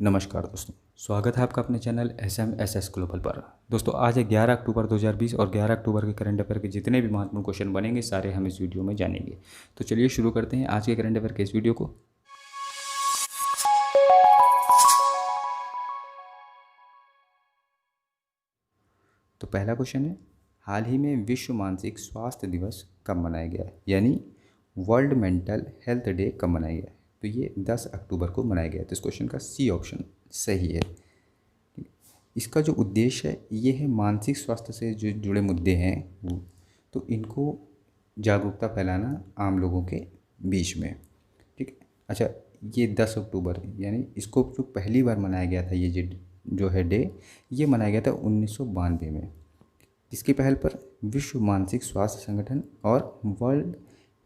नमस्कार दोस्तों, स्वागत है आपका अपने चैनल SMS ग्लोबल पर। दोस्तों आज है 11 अक्टूबर 2020 और 11 अक्टूबर के करंट अफेयर के जितने भी महत्वपूर्ण क्वेश्चन बनेंगे सारे हम इस वीडियो में जानेंगे। तो चलिए शुरू करते हैं आज के करंट अफेयर के इस वीडियो को। तो पहला क्वेश्चन है, हाल ही में विश्व मानसिक स्वास्थ्य दिवस कब मनाया गया है, यानी वर्ल्ड मेंटल हेल्थ डे कब मनाया गया है। तो ये 10 अक्टूबर को मनाया गया है। तो इस क्वेश्चन का सी ऑप्शन सही है। इसका जो उद्देश्य है ये है मानसिक स्वास्थ्य से जो जुड़े मुद्दे हैं तो इनको जागरूकता फैलाना आम लोगों के बीच में। ठीक है। अच्छा, ये 10 अक्टूबर यानी इसको जो पहली बार मनाया गया था, ये जो है डे, ये मनाया गया था 1992 में। इसकी पहल पर विश्व मानसिक स्वास्थ्य संगठन और world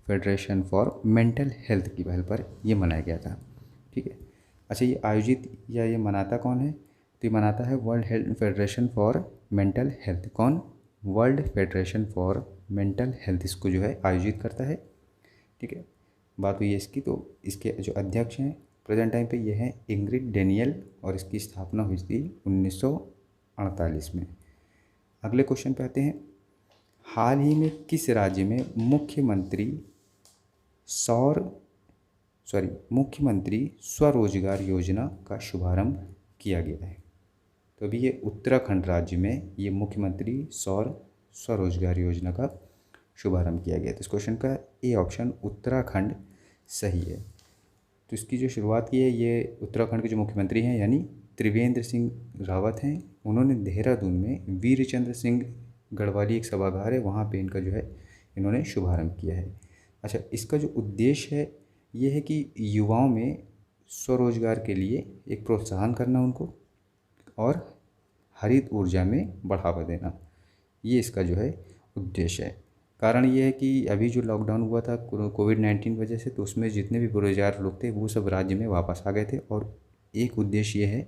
federation for mental health की पहल पर यह मनाया गया था। ठीक है। अच्छा, ये आयोजित या ये मनाता कौन है? तो ये मनाता है world health federation for mental health. कौन? World federation for mental health इसको जो है आयोजित करता है। ठीक है। बात हुई है इसकी, तो इसके जो अध्यक्ष हैं प्रेजेंट टाइम पे ये हैं इंग्रिड डेनियल और इसकी स्थापना हुई थी 1948 में। अगले क्वेश्चन पे आते हैं, हाल ही में किस राज्य में मुख्यमंत्री स्वरोजगार योजना का शुभारंभ किया गया है? तो अभी ये उत्तराखंड राज्य में ये मुख्यमंत्री स्वरोजगार योजना का शुभारंभ किया गया। तो इस क्वेश्चन का ए ऑप्शन उत्तराखंड सही है। तो इसकी जो शुरुआत की है ये उत्तराखंड के जो मुख्यमंत्री हैं यानी त्रिवेंद्र सिंह रावत हैं। उन्होंने देहरादून में वीरचंद्र सिंह गढ़वाली एक सभागार है, वहाँ पे इनका जो है इन्होंने शुभारंभ किया है। अच्छा, इसका जो उद्देश्य है ये है कि युवाओं में स्वरोजगार के लिए एक प्रोत्साहन करना उनको और हरित ऊर्जा में बढ़ावा देना, ये इसका जो है उद्देश्य है। कारण ये है कि अभी जो लॉकडाउन हुआ था कोविड-19 वजह से, तो उसमें जितने भी बेरोजगार लोग थे वो सब राज्य में वापस आ गए थे और एक उद्देश्य ये है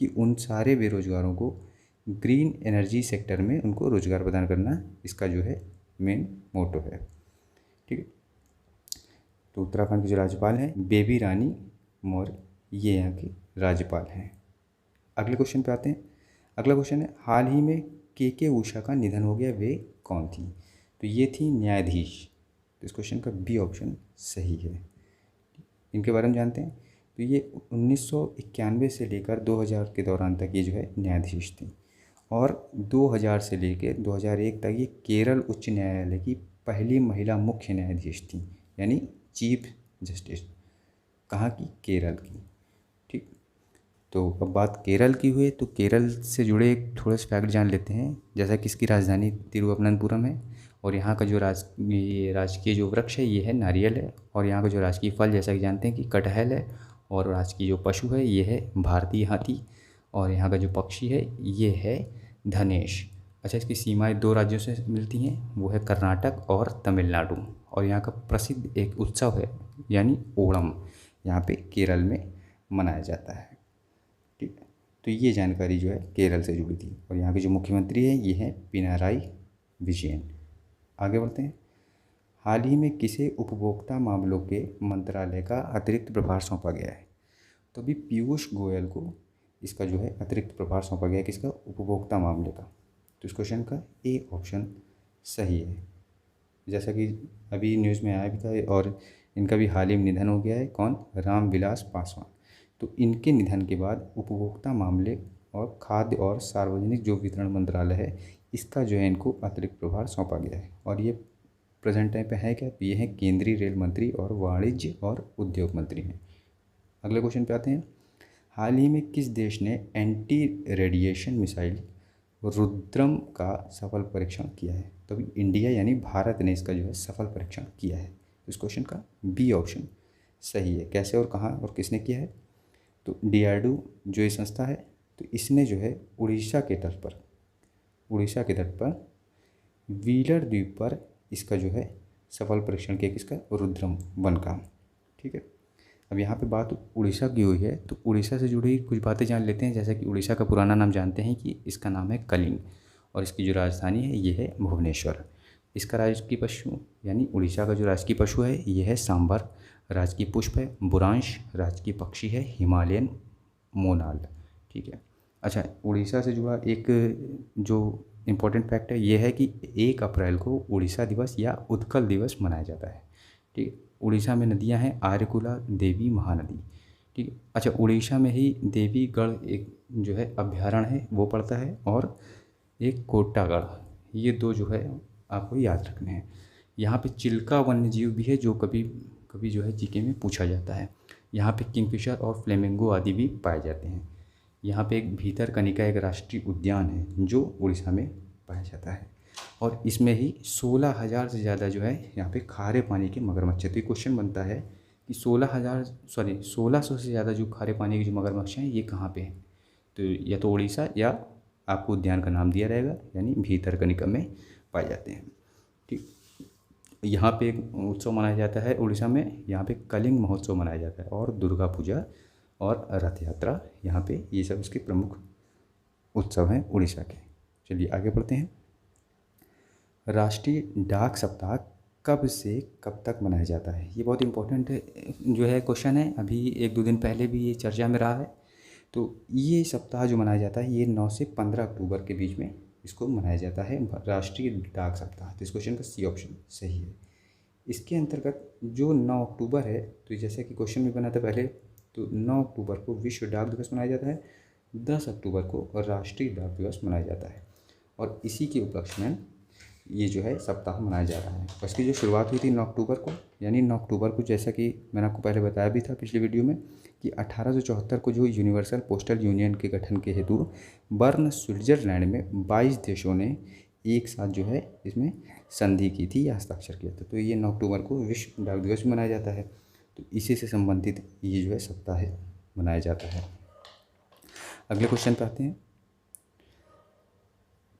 कि उन सारे बेरोजगारों को ग्रीन एनर्जी सेक्टर में उनको रोजगार प्रदान करना, इसका जो है मेन मोटो है। ठीक है। तो उत्तराखंड के जो राज्यपाल हैं बेबी रानी मौर्य, ये यहाँ की राज्यपाल हैं। अगले क्वेश्चन पे आते हैं। अगला क्वेश्चन है, हाल ही में के उषा का निधन हो गया, वे कौन थी? तो ये थी न्यायाधीश। तो इस क्वेश्चन का बी ऑप्शन सही है। इनके बारे में जानते हैं। तो ये 1991 से लेकर 2000 के दौरान तक ये जो है न्यायाधीश थी और 2000 से लेकर 2001 तक ये केरल उच्च न्यायालय की पहली महिला मुख्य न्यायाधीश थी, यानी चीफ जस्टिस। कहाँ की? केरल की। ठीक। तो अब बात केरल की हुई तो केरल से जुड़े एक थोड़े से फैक्ट जान लेते हैं। जैसा कि इसकी राजधानी तिरुवनंतपुरम है और यहाँ का जो राजकीय जो वृक्ष है ये है नारियल है और यहाँ का जो राजकीय फल जैसा कि जानते हैं कि कटहल है और राजकीय जो पशु है ये है भारतीय हाथी और यहाँ का जो पक्षी है ये है धनेश। अच्छा, इसकी सीमाएं दो राज्यों से मिलती हैं, वो है कर्नाटक और तमिलनाडु। और यहाँ का प्रसिद्ध एक उत्सव है यानी ओणम, यहाँ पे केरल में मनाया जाता है। ठीक है। तो ये जानकारी जो है केरल से जुड़ी थी और यहाँ के जो मुख्यमंत्री हैं ये हैं पिनाराई विजयन। आगे बढ़ते हैं। हाल ही में किसे उपभोक्ता मामलों के मंत्रालय का अतिरिक्त प्रभार सौंपा गया है? तो अभी पीयूष गोयल को इसका जो है अतिरिक्त प्रभार सौंपा गया है, किसका? उपभोक्ता मामले का। तो इस क्वेश्चन का ए ऑप्शन सही है। जैसा कि अभी न्यूज़ में आया भी था और इनका भी हाल ही में निधन हो गया है। कौन? रामविलास पासवान। तो इनके निधन के बाद उपभोक्ता मामले और खाद्य और सार्वजनिक जो वितरण मंत्रालय है इसका जो है इनको अतिरिक्त प्रभार सौंपा गया है। और ये प्रेजेंट टाइम पे है क्या? ये है केंद्रीय रेल मंत्री और वाणिज्य और उद्योग मंत्री हैं। अगले क्वेश्चन पे आते हैं। हाल ही में किस देश ने एंटी रेडिएशन मिसाइल रुद्रम का सफल परीक्षण किया है? तो अभी इंडिया यानी भारत ने इसका जो है सफल परीक्षण किया है। इस क्वेश्चन का बी ऑप्शन सही है। कैसे और कहाँ और किसने किया है? तो DRDO जो ये संस्था है तो इसने जो है उड़ीसा के तट पर व्हीलर द्वीप पर इसका जो है सफल परीक्षण किया, किसका? रुद्रम 1 का। ठीक है। अब यहाँ पे बात उड़ीसा की हुई है तो उड़ीसा से जुड़ी कुछ बातें जान लेते हैं। जैसा कि उड़ीसा का पुराना नाम जानते हैं कि इसका नाम है कलिंग और इसकी जो राजधानी है ये है भुवनेश्वर। इसका राजकीय पशु यानी उड़ीसा का जो राजकीय पशु है ये है सांबर। राजकीय पुष्प है बुरांश। राजकीय पक्षी है हिमालयन मोनाल। ठीक है। अच्छा, उड़ीसा से जुड़ा एक जो इम्पोर्टेंट फैक्ट है ये है कि 1 अप्रैल को उड़ीसा दिवस या उत्कल दिवस मनाया जाता है। ठीक है। उड़ीसा में नदियां हैं आर्यकुला, देवी, महानदी। ठीक है। अच्छा, उड़ीसा में ही देवीगढ़ एक जो है अभ्यारण्य है वो पड़ता है, और एक कोटागढ़, ये 2 जो है आपको याद रखने हैं। यहाँ पे चिल्का वन्यजीव भी है जो कभी कभी जो है जीके में पूछा जाता है। यहाँ पे किंगफिशर और फ्लेमिंगो आदि भी पाए जाते हैं। यहाँ पे एक भीतरकनिका एक राष्ट्रीय उद्यान है जो उड़ीसा में पाया जाता है, और इसमें ही 16,000 से ज़्यादा जो है यहाँ पे खारे पानी के मगरमच्छ है। तो ये क्वेश्चन बनता है कि 1600 से ज़्यादा जो खारे पानी के जो मगरमच्छ हैं ये कहाँ पे हैं। तो या तो उड़ीसा या आपको उद्यान का नाम दिया रहेगा, यानी भीतरकनिका में पाए जाते हैं। ठीक। यहाँ पे एक उत्सव मनाया जाता है उड़ीसा में, यहाँ पे कलिंग महोत्सव मनाया जाता है, और दुर्गा पूजा और रथ यात्रा, यहाँ पे ये सब इसके प्रमुख उत्सव हैं उड़ीसा के। चलिए आगे बढ़ते हैं। राष्ट्रीय डाक सप्ताह कब से कब तक मनाया जाता है? ये बहुत इंपॉर्टेंट जो है क्वेश्चन है। अभी 1-2 दिन पहले भी ये चर्चा में रहा है। तो ये सप्ताह जो मनाया जाता है ये 9 से 15 अक्टूबर के बीच में इसको मनाया जाता है, राष्ट्रीय डाक सप्ताह। तो इस क्वेश्चन का सी ऑप्शन सही है। इसके अंतर्गत जो 9 अक्टूबर है, तो जैसे कि क्वेश्चन में बना था पहले, तो 9 अक्टूबर को विश्व डाक दिवस मनाया जाता है, 10 अक्टूबर को राष्ट्रीय डाक दिवस मनाया जाता है, और इसी के उपलक्ष्य में ये जो है सप्ताह मनाया जा रहा है। और इसकी जो शुरुआत हुई थी 9 अक्टूबर को, यानी 9 अक्टूबर को, जैसा कि मैंने आपको पहले बताया भी था पिछली वीडियो में, कि 1874 को जो यूनिवर्सल पोस्टल यूनियन के गठन के हेतु बर्न स्विट्जरलैंड में 22 देशों ने एक साथ जो है इसमें संधि की थी या हस्ताक्षर किया था। तो ये 9 अक्टूबर को विश्व डाक दिवस भी मनाया जाता है। तो इसी से संबंधित ये जो है सप्ताह मनाया जाता है। अगले क्वेश्चन पे आते हैं।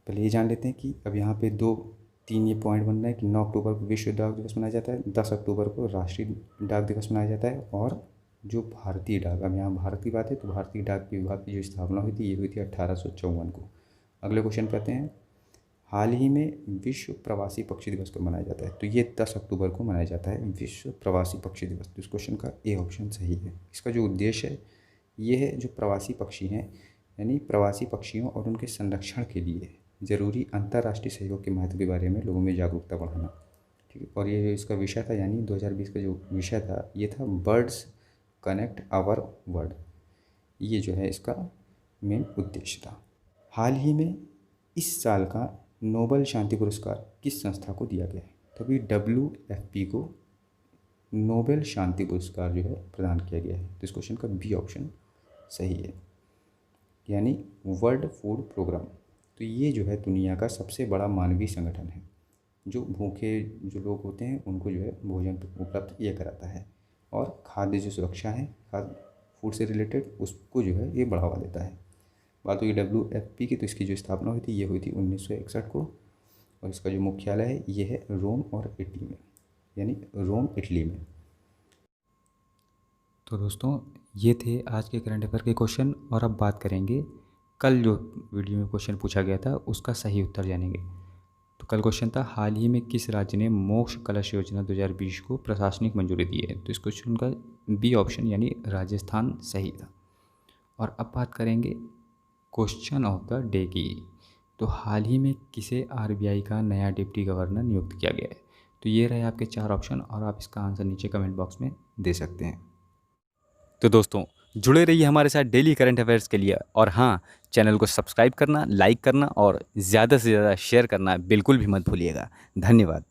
पहले ये जान लेते हैं कि अब यहाँ पे 2-3 ये पॉइंट बन रहा है कि 9 अक्टूबर को विश्व डाक दिवस मनाया जाता है, 10 अक्टूबर को राष्ट्रीय डाक दिवस मनाया जाता है, और जो भारतीय डाक, अब यहाँ भारत की बात है तो भारतीय डाक विभाग की जो स्थापना हुई थी ये हुई थी 1854 को। अगले क्वेश्चन पे आते हैं। हाल ही में विश्व प्रवासी पक्षी दिवस कब मनाया जाता है? तो ये 10 अक्टूबर को मनाया जाता है विश्व प्रवासी पक्षी दिवस। तो इस क्वेश्चन का ए ऑप्शन सही है। इसका जो उद्देश्य है ये है जो प्रवासी पक्षी हैं, यानी प्रवासी पक्षियों और उनके संरक्षण के लिए ज़रूरी अंतर्राष्ट्रीय सहयोग के महत्व के बारे में लोगों में जागरूकता बढ़ाना। ठीक है। और ये जो इसका विषय था, यानी 2020 का जो विषय था ये था बर्ड्स कनेक्ट आवर वर्ल्ड। ये जो है इसका मेन उद्देश्य था। हाल ही में इस साल का नोबेल शांति पुरस्कार किस संस्था को दिया गया है? तो अभी WFP को नोबेल शांति पुरस्कार जो है प्रदान किया गया है। तो इस क्वेश्चन का बी ऑप्शन सही है, यानी वर्ल्ड फूड प्रोग्राम। तो ये जो है दुनिया का सबसे बड़ा मानवीय संगठन है जो भूखे जो लोग होते हैं उनको जो है भोजन उपलब्ध ये कराता है, और खाद्य जो सुरक्षा है, खाद्य फूड से रिलेटेड, उसको जो है ये बढ़ावा देता है। बात हुई WFP की, तो इसकी जो स्थापना हुई थी ये हुई थी 1961 को, और इसका जो मुख्यालय है ये है रोम और इटली में, यानी रोम इटली में। तो दोस्तों ये थे आज के करंट अफेयर के क्वेश्चन, और अब बात करेंगे कल जो वीडियो में क्वेश्चन पूछा गया था उसका सही उत्तर जानेंगे। तो कल क्वेश्चन था हाल ही में किस राज्य ने मोक्ष कलश योजना 2020 को प्रशासनिक मंजूरी दी है? तो इस क्वेश्चन का बी ऑप्शन यानी राजस्थान सही था। और अब बात करेंगे क्वेश्चन ऑफ द डे की। तो हाल ही में किसे RBI का नया डिप्टी गवर्नर नियुक्त किया गया है? तो ये रहे आपके 4 ऑप्शन, और आप इसका आंसर नीचे कमेंट बॉक्स में दे सकते हैं। तो दोस्तों जुड़े रहिए हमारे साथ डेली करंट अफेयर्स के लिए, और हाँ, चैनल को सब्सक्राइब करना, लाइक करना और ज़्यादा से ज़्यादा शेयर करना बिल्कुल भी मत भूलिएगा। धन्यवाद।